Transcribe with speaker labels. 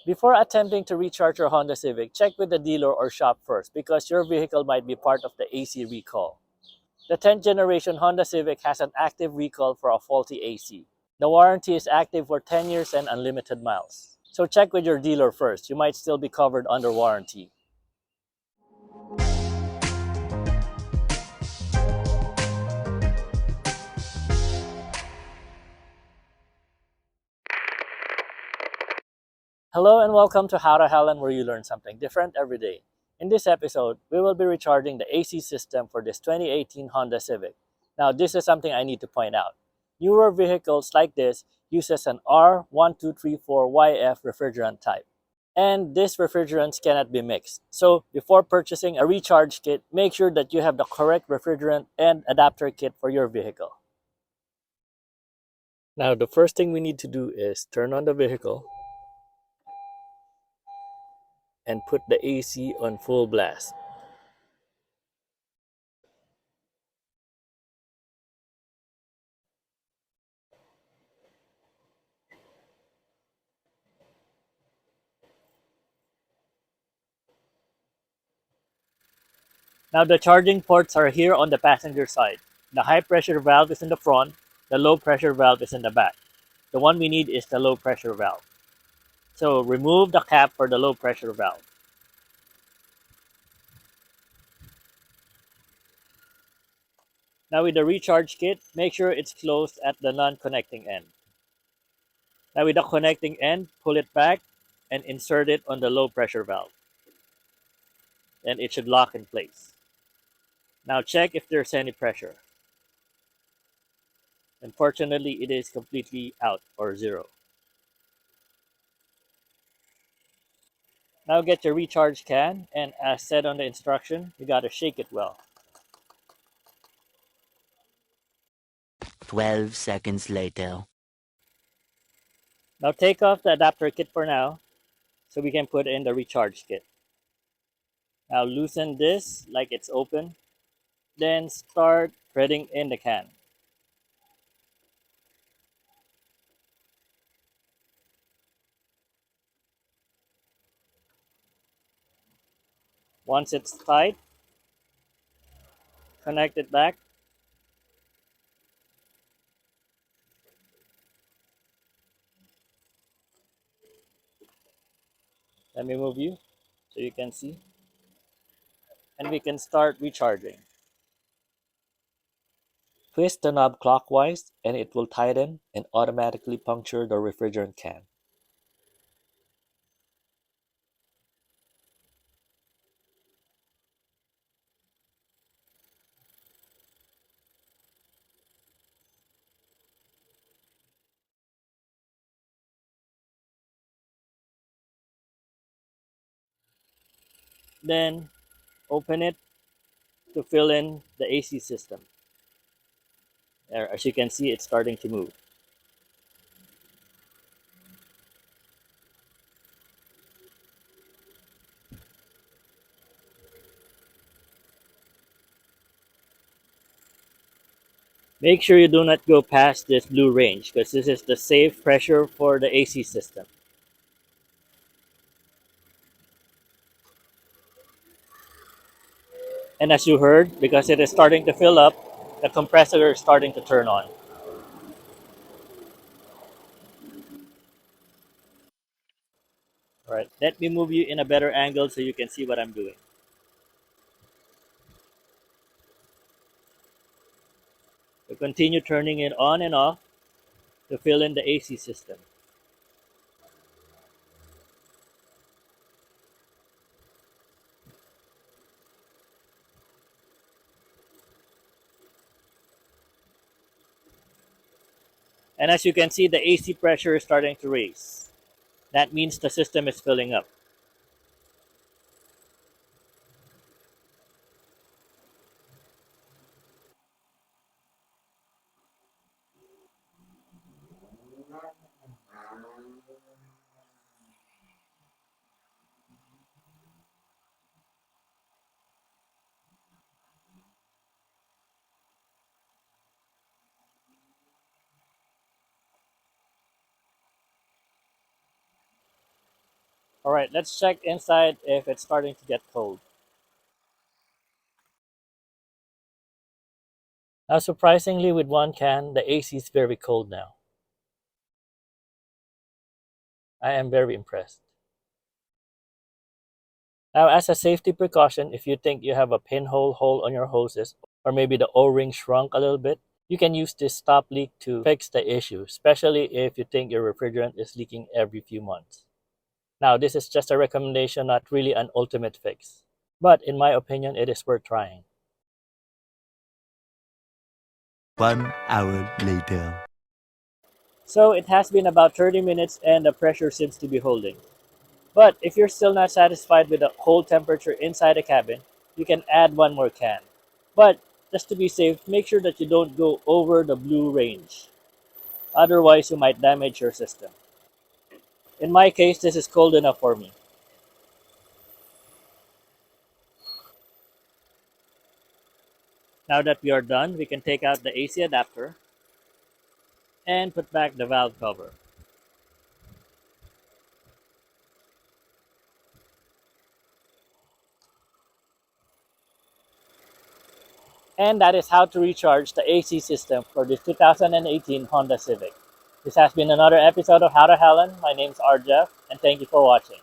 Speaker 1: Before attempting to recharge your Honda Civic, check with the dealer or shop first because your vehicle might be part of the AC recall. The 10th generation Honda Civic has an active recall for a faulty AC. The warranty is active for 10 years and unlimited miles. So check with your dealer first. You might still be covered under warranty. Hello and welcome to How to Helen, where you learn something different every day. In this episode, we will be recharging the AC system for this 2018 Honda Civic. Now, this is something I need to point out. Newer vehicles like this uses an R1234yf refrigerant type. And these refrigerants cannot be mixed. So, before purchasing a recharge kit, make sure that you have the correct refrigerant and adapter kit for your vehicle. Now, the first thing we need to do is turn on the vehicle and put the AC on full blast. Now the charging ports are here on the passenger side. The high pressure valve is in the front, the low pressure valve is in the back. The one we need is the low pressure valve. So remove the cap for the low pressure valve. Now with the recharge kit, make sure it's closed at the non-connecting end. Now with the connecting end, pull it back and insert it on the low pressure valve. And it should lock in place. Now check if there's any pressure. Unfortunately, it is completely out or zero. Now get your recharge can, and as said on the instruction, you gotta shake it well.
Speaker 2: 12 seconds later.
Speaker 1: Now take off the adapter kit for now, so we can put in the recharge kit. Now loosen this like it's open, then start threading in the can. Once it's tight, connect it back. Let me move you so you can see. And we can start recharging. Twist the knob clockwise and it will tighten and automatically puncture the refrigerant can. Then open it to fill in the AC system. As you can see, it's starting to move. Make sure you do not go past this blue range because this is the safe pressure for the AC system. And as you heard, because it is starting to fill up, the compressor is starting to turn on. All right, let me move you in a better angle so you can see what I'm doing. We continue turning it on and off to fill in the AC system. And as you can see, the AC pressure is starting to raise. That means the system is filling up. All right, let's check inside if it's starting to get cold. Now, surprisingly, with one can, the AC is very cold now. I am very impressed. Now, as a safety precaution, if you think you have a pinhole hole on your hoses, or maybe the O-ring shrunk a little bit, you can use this stop leak to fix the issue, especially if you think your refrigerant is leaking every few months. Now, this is just a recommendation, not really an ultimate fix. But in my opinion, it is worth trying.
Speaker 2: 1 hour later.
Speaker 1: So it has been about 30 minutes and the pressure seems to be holding. But if you're still not satisfied with the cold temperature inside the cabin, you can add one more can. But just to be safe, make sure that you don't go over the blue range. Otherwise, you might damage your system. In my case, this is cold enough for me. Now that we are done, we can take out the AC adapter and put back the valve cover. And that is how to recharge the AC system for this 2018 Honda Civic. This has been another episode of How to Helen. My name is R. Jeff, and thank you for watching.